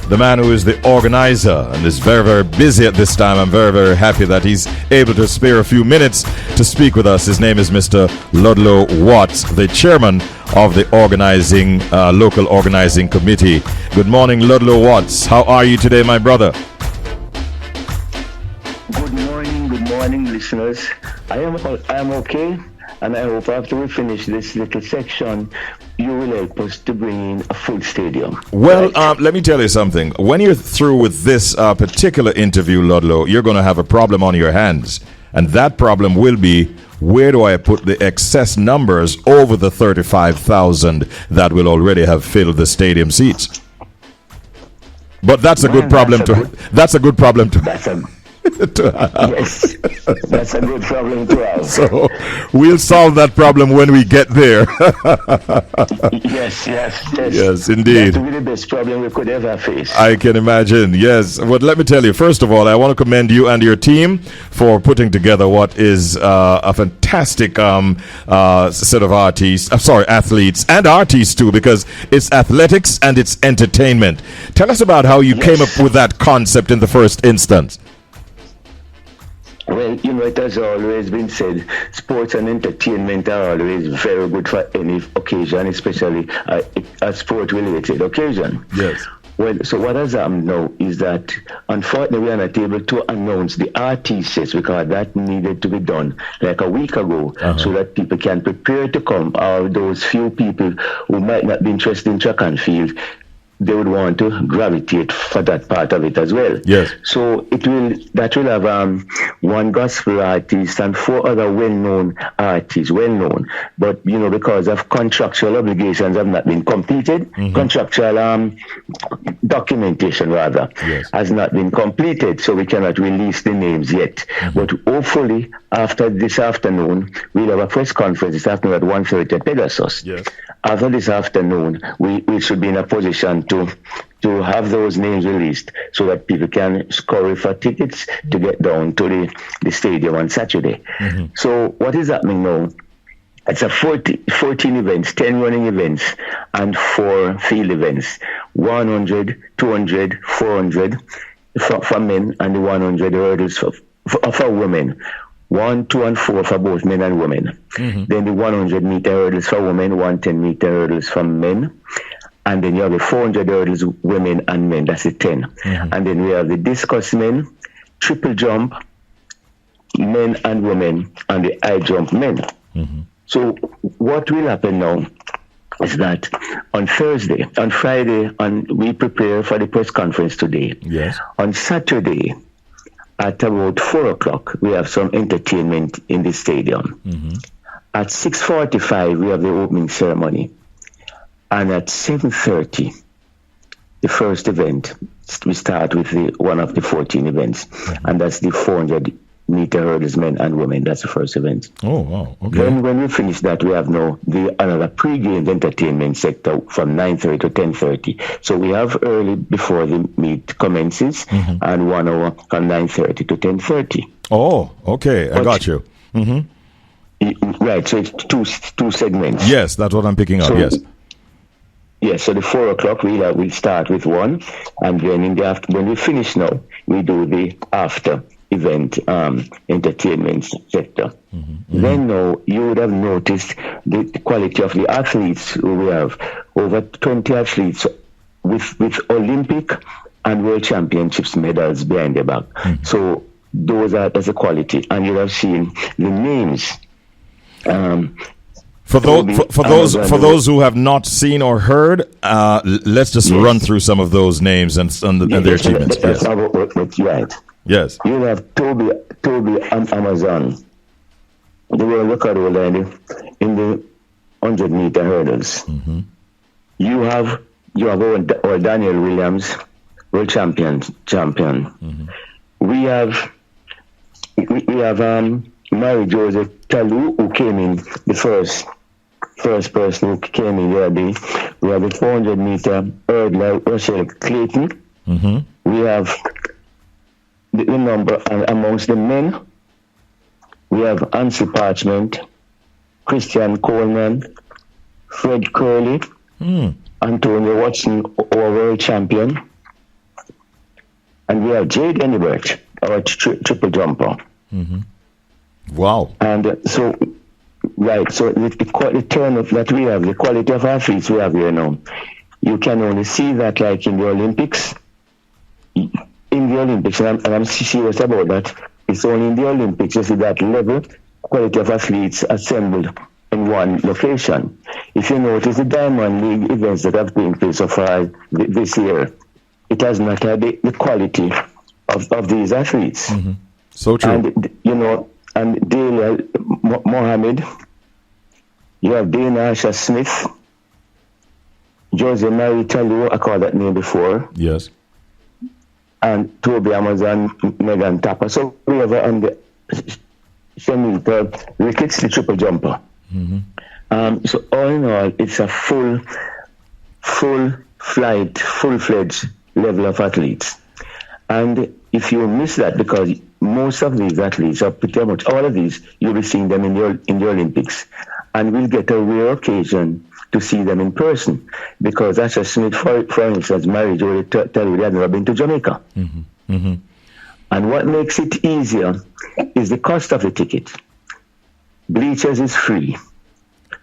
the man who is the organizer and is very, very busy at this time. I'm very, very happy that he's able to spare a few minutes to speak with us. His name is Mr. Ludlow Watts, the chairman of the local organizing committee. Good morning, Ludlow Watts. How are you today, my brother? Good morning, listeners. I am okay, and I hope after we finish this little section, you will help us to bring in a full stadium. Well, let me tell you something. When you're through with this particular interview, Ludlow, you're going to have a problem on your hands. And that problem will be, where do I put the excess numbers over the 35,000 that will already have filled the stadium seats? But that's a good problem to. That's a good problem to. Yes, that's a good problem to have. So we'll solve that problem when we get there. Yes, indeed. That will be the best problem we could ever face. I can imagine, yes. But let me tell you, first of all, I want to commend you and your team for putting together what is a fantastic set of athletes and artists too, because it's athletics and it's entertainment. Tell us about how you came up with that concept in the first instance. Well, it has always been said, sports and entertainment are always very good for any occasion, especially a sport-related occasion. Yes. Well, so what has happened now is that, unfortunately, we are not able to announce the artists because that needed to be done like a week ago, so that people can prepare to come, or those few people who might not be interested in track and field, they would want to gravitate for that part of it as well. Yes. So that will have one gospel artist and 4 other well-known artists, but because of contractual obligations have not been completed, contractual documentation rather, has not been completed, so we cannot release the names yet. But hopefully after this afternoon, we'll have a press conference this afternoon at 1:30 at Pegasus. Yes. After this afternoon, we should be in a position to have those names released so that people can scurry for tickets to get down to the stadium on Saturday. So what is happening now? It's a 14 events, 10 running events, and 4 field events. 100, 200, 400 for men, and the 100 hurdles for women. 1, 2, and 4 for both men and women. Then the 100-meter hurdles for women, 110-meter hurdles for men. And then you have the 400 hurdles, women and men. That's the 10. And then we have the discus men, triple jump, men and women, and the high jump men. So what will happen now is that on Friday, we prepare for the press conference today. Yes. On Saturday, at about 4 o'clock, we have some entertainment in the stadium. At 6:45, we have the opening ceremony. And at 7:30, the first event, we start with one of the 14 events. And that's the 400-meter hurdles, men and women. That's the first event. Oh, wow. Okay. Then when we finish that, we have now another pre-game entertainment sector from 9:30 to 10:30. So we have early before the meet commences and 1 hour from 9:30 to 10:30. Oh, okay. I got you. Right. So it's two segments. Yes, that's what I'm picking up. Yes. Yes, so the 4 o'clock we start with one, and then in the after, when we finish now, we do the after event entertainment sector. Then now you would have noticed the quality of the athletes. We have over 20 athletes with Olympic and World Championships medals behind their back. So that's a quality, and you have seen the names. For those who have not seen or heard, let's just run through some of those names and their achievements. That's right. Yes. You have Toby and Amazon. The world record holder in the 100-meter hurdles. You have Daniel Williams, world champion. We have Mary Joseph Talou, who came in the first person who came in there. We have the 400-meter hurdler, Rochelle Clayton. We have the number amongst the men. We have Ansi Parchment, Christian Coleman, Fred Curley, Antonio Watson, our world champion. And we have Jade Enibert, our triple jumper. Wow. And so the turnout that we have, the quality of athletes we have here now, you can only see that like in the Olympics. And I'm serious about that. It's only in the Olympics you see that level quality of athletes assembled in one location. If you notice the Diamond League events that have taken place so far this year, it has not had the quality of these athletes. So true. And Delia Mohammed, you have Dana Asha Smith, Jose Marie Talou, I called that name before. Yes. And Toby Amazon, Megan Tapper. So we have on the Shamilton Ricketts, the triple jumper. So all in all, it's a full-fledged level of athletes. And if you miss that, because most of these athletes, are pretty much all of these, you'll be seeing them in the Olympics. And we'll get a rare occasion to see them in person. Because Asha Smith, for instance, married Jody Talou, they had never been to Jamaica. And what makes it easier is the cost of the ticket. Bleachers is free.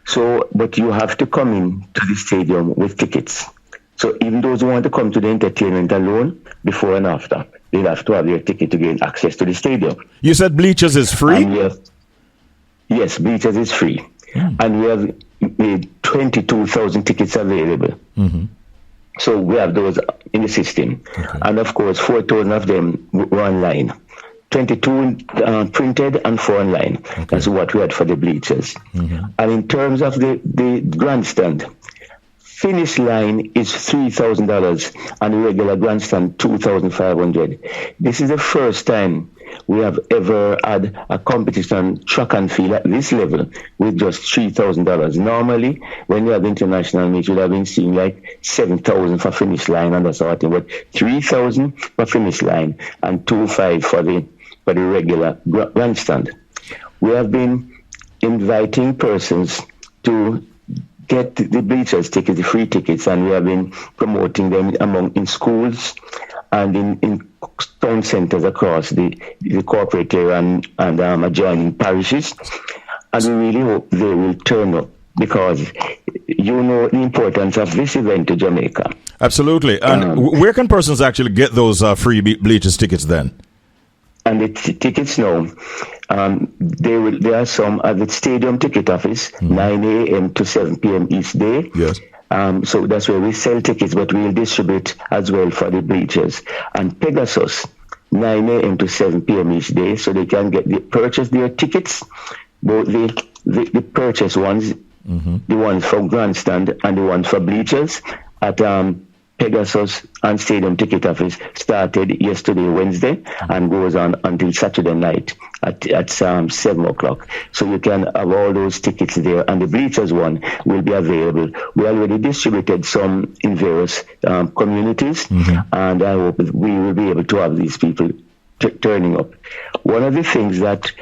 So, but you have to come in to the stadium with tickets. So even those who want to come to the entertainment alone, before and after, they'll have to have their ticket to gain access to the stadium. You said bleachers is free? Yes, bleachers is free. And we have made 22,000 tickets available. So we have those in the system. And of course, 4,000 of them were online. 22 printed and 4 online. That's what we had for the bleachers. And in terms of the grandstand, finish line is $3,000 and the regular grandstand $2,500. This is the first time we have ever had a competition track and field at this level with just $3,000. Normally, when you have international meets, you'd have been seeing like $7,000 for finish line and that sort of thing, but $3,000 for finish line and $2,500 for the regular grandstand. We have been inviting persons to get the bleachers tickets, the free tickets, and we have been promoting them in schools and in town centres across the corporate area and adjoining parishes. And we really hope they will turn up, because you know the importance of this event to Jamaica. Absolutely. And where can persons actually get those free bleachers tickets then? And the tickets now, there are some at the stadium ticket office, 9 a.m. to 7 p.m. each day. Yes. So that's where we sell tickets, but we'll distribute as well for the bleachers. And Pegasus, 9 a.m. to 7 p.m. each day, so they can purchase their tickets, both the purchase ones, the ones for grandstand and the ones for bleachers, at Pegasus and Stadium Ticket Office. Started yesterday, Wednesday, and goes on until Saturday night at 7 o'clock. So you can have all those tickets there, and the bleachers one will be available. We already distributed some in various communities, and I hope we will be able to have these people turning up. One of the things that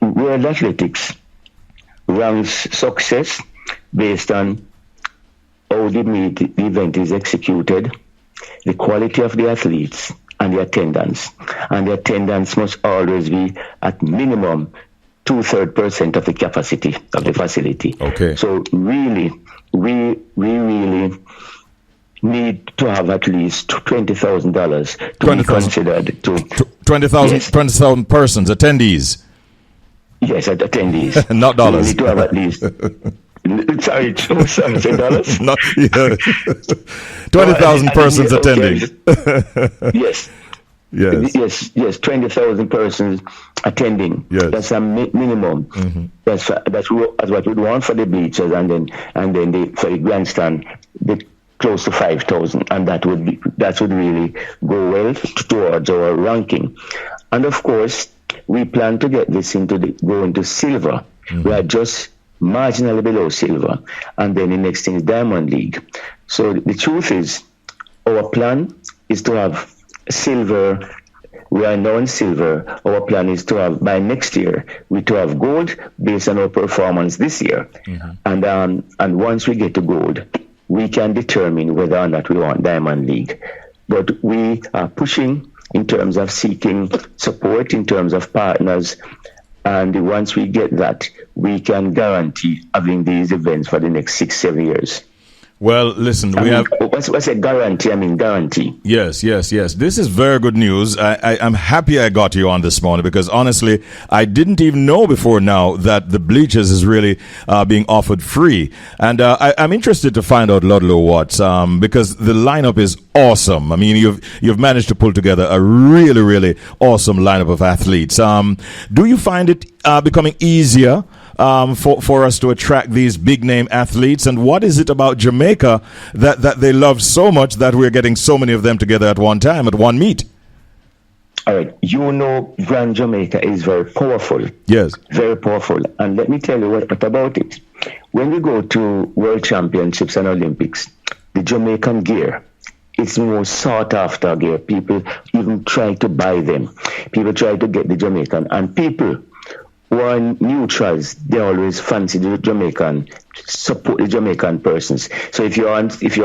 World Athletics ranks success based on how the event is executed, the quality of the athletes, and the attendance. And the attendance must always be at minimum 2/3% of the capacity of the facility. Okay. So really, we really need to have at least $20,000 to be considered to 20,000 persons, attendees. Yes, attendees. Not dollars. We need to have at least. Sorry, dollars? Not, 20,000 persons attending. Yes. Yes, 20,000 persons attending. Yes. That's a minimum. That's what we'd want for the bleachers, and then for the grandstand, close to 5,000, and that would really go well towards our ranking. And of course, we plan to get this go into silver. We are just marginally below silver, and then the next thing is Diamond League. So the truth is, our plan is to have silver. We are now in silver. Our plan is to have, by next year, to have gold based on our performance this year. And once we get to gold, we can determine whether or not we want Diamond League. But we are pushing in terms of seeking support, in terms of partners. And once we get that, we can guarantee having these events for the next 6-7 years. Well, listen, we have... What's a guarantee? I mean, guarantee. Yes. This is very good news. I'm happy I got you on this morning because honestly, I didn't even know before now that the bleachers is really being offered free. And I'm interested to find out, Ludlow Watts, because the lineup is awesome. I mean, you've managed to pull together a really, really awesome lineup of athletes. Do you find it becoming easier for us to attract these big name athletes? And what is it about Jamaica that they love so much that we're getting so many of them together at one time, at one meet? All right. Grand Jamaica is very powerful. Yes. Very powerful. And let me tell you what about it. When we go to World Championships and Olympics, the Jamaican gear, it's more sought after gear. People even try to buy them. People try to get the Jamaican. And people who are neutrals, they always fancy the Jamaican, support the Jamaican persons. So if you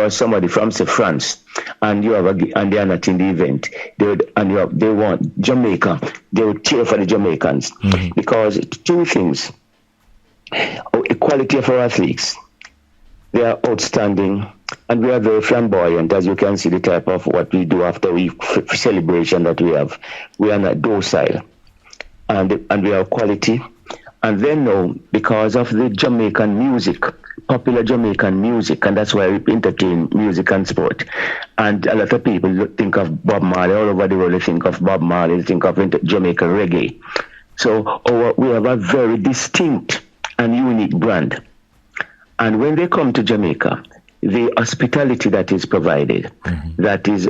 are somebody from say France and they are not in the event, they want Jamaica, they would cheer for the Jamaicans because two things: equality of our athletes, they are outstanding, and we are very flamboyant, as you can see the type of what we do after we celebration that we have. We are not docile. And we have quality. And then now, because of the Jamaican music, popular Jamaican music, and that's why we entertain music and sport. And a lot of people think of Bob Marley, all over the world they think of Bob Marley, they think of Jamaican reggae. So we have a very distinct and unique brand. And when they come to Jamaica, the hospitality that is provided, that is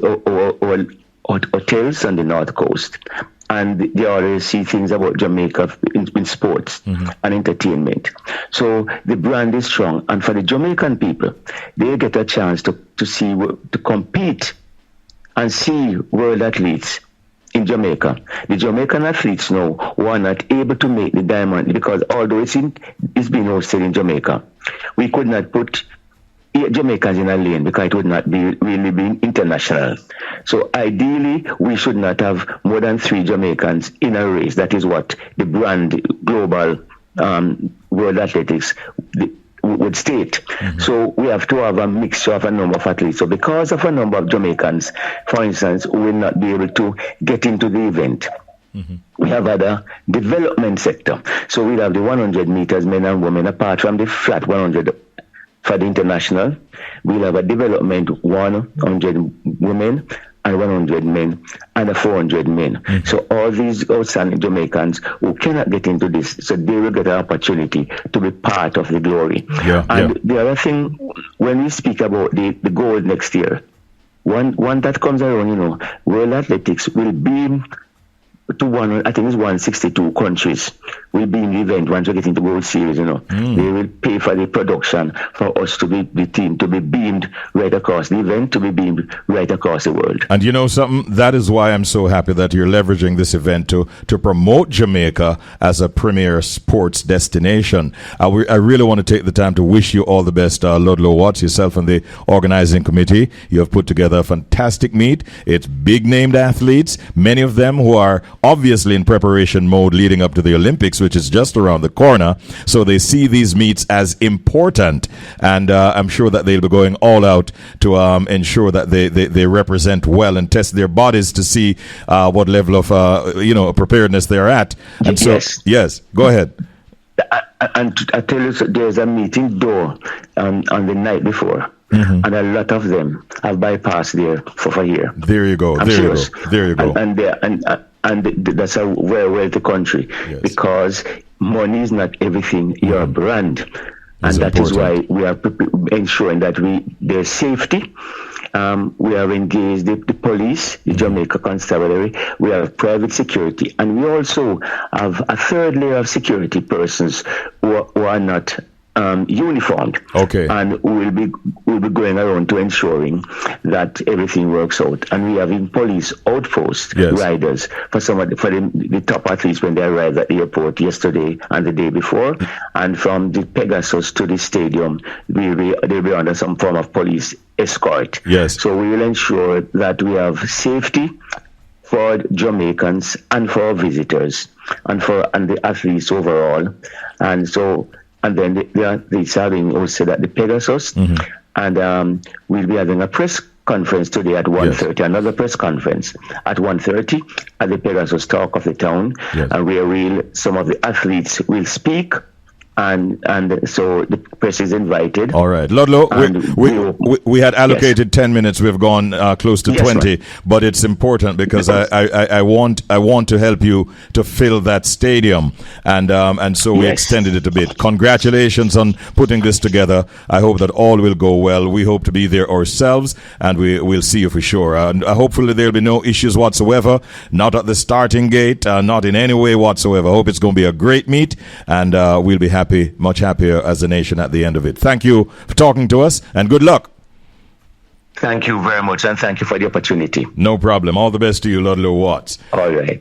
hotels on the North Coast, and they always see things about Jamaica in sports and entertainment. So the brand is strong. And for the Jamaican people, they get a chance to compete and see world athletes in Jamaica. The Jamaican athletes now were not able to make the diamond because although it's being hosted in Jamaica, we could not put Jamaicans in a lane because it would not really be international. So ideally, we should not have more than 3 Jamaicans in a race. That is what the brand global world athletics would state. So we have to have a mixture of a number of athletes. So because of a number of Jamaicans, for instance, who will not be able to get into the event, we have other development sector. So we have the 100 meters men and women apart from the flat 100 for the international. We'll have a development 100 women and 100 men and a 400 men. So all these outstanding Jamaicans who cannot get into this, so they will get an opportunity to be part of the glory. The other thing, when we speak about the goal next year, one that comes around, World Athletics will be to I think it's 162 countries will be in the event once we get into World Series, They will pay for the production for us to be the team to be beamed right across the event, to be beamed right across the world. And you know something? That is why I'm so happy that you're leveraging this event to promote Jamaica as a premier sports destination. I really want to take the time to wish you all the best, Ludlow Watts, yourself and the organizing committee. You have put together a fantastic meet. It's big named athletes, many of them who are obviously in preparation mode leading up to the Olympics, which is just around the corner. So they see these meets as important, and I'm sure that they'll be going all out to ensure that they represent well and test their bodies to see what level of preparedness they're at. And so, yes, go ahead. And I tell you, there's a meeting door on the night before. And a lot of them have bypassed there for a year. There you go. There you go. And that's a very wealthy country because money is not everything. You're a brand, and that is why we are ensuring that there's safety. We have engaged the police, the Jamaica Constabulary. We have private security, and we also have a third layer of security persons who are not uniformed. Okay. And we'll be going around to ensuring that everything works out. And we have in police outpost riders for the top athletes when they arrived at the airport yesterday and the day before. And from the Pegasus to the stadium, they'll be under some form of police escort. Yes. So we will ensure that we have safety for Jamaicans and for visitors and the athletes overall. And then the having also at the Pegasus, and we'll be having a press conference today at 1:30, another press conference at 1:30 at the Pegasus Talk of the Town, and where some of the athletes will speak. And so the press is invited. All right, Ludlow, we had allocated 10 minutes. We've gone close to 20, but it's important because I want to help you to fill that stadium, and so we extended it a bit. Congratulations on putting this together. I hope that all will go well. We hope to be there ourselves, and we'll see you for sure. And hopefully there'll be no issues whatsoever. Not at the starting gate, not in any way whatsoever. I hope it's going to be a great meet, and we'll be happy. Much happier as a nation at the end of it. Thank you for talking to us, and good luck. Thank you very much, and thank you for the opportunity. No problem. All the best to you, Ludlow Watts. All right.